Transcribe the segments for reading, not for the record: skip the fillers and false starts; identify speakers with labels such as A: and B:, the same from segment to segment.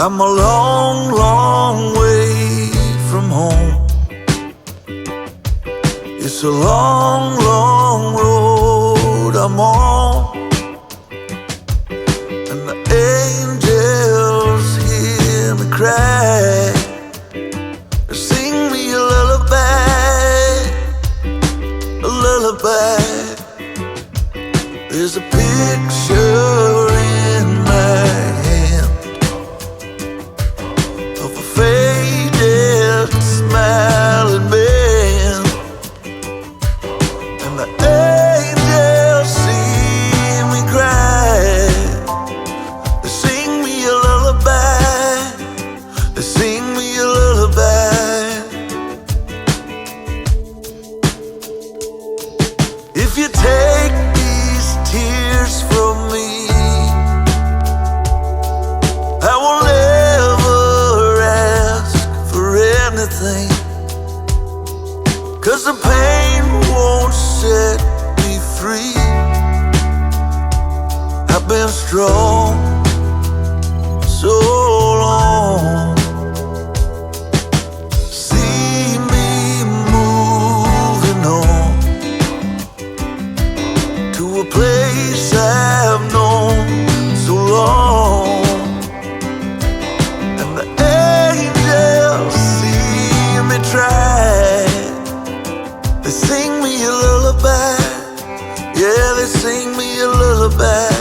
A: I'm a long, long way from home. It's a long, long road I'm on, and the angels hear me cry. They sing me a lullaby, a lullaby. There's a picture in my hand of a faded smiling man, and the angels see me cry. They sing me a lullaby, they sing me a lullaby. If you take these tears from me, I will never ask for anything, 'cause the pain won't set me free. I've been strong so long. See me moving on to a place I've known so long, and the angels see me try. They sing me a lullaby, yeah, they sing me a lullaby.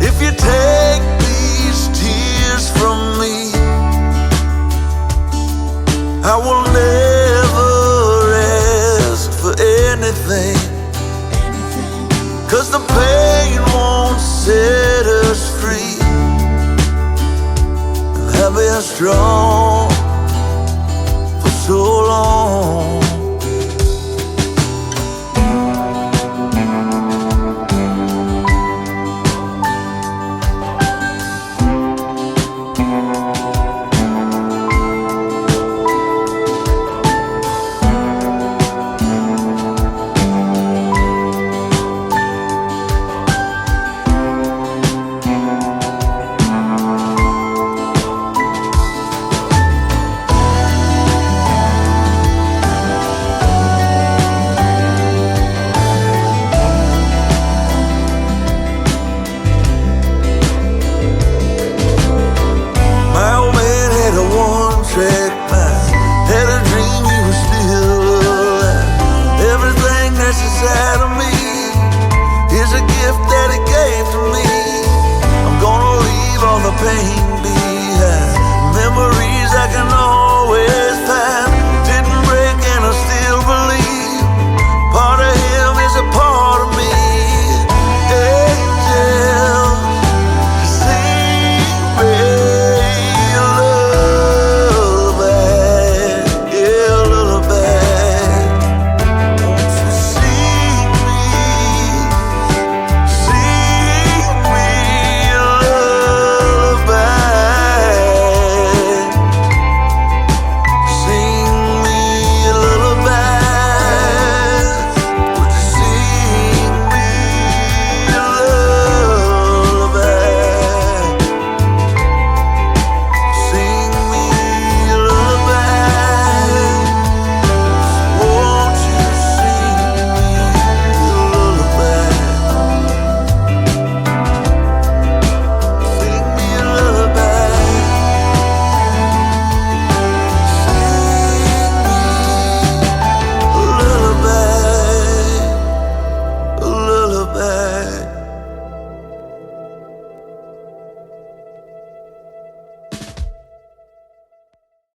A: If you take these tears from me, I will never ask for anything, 'cause the pain won't set us free. And I've been strong for so long. Had a dream he was still alive. Everything that's inside of me is a gift that he gave to me. I'm gonna leave all the pain behind, memories I can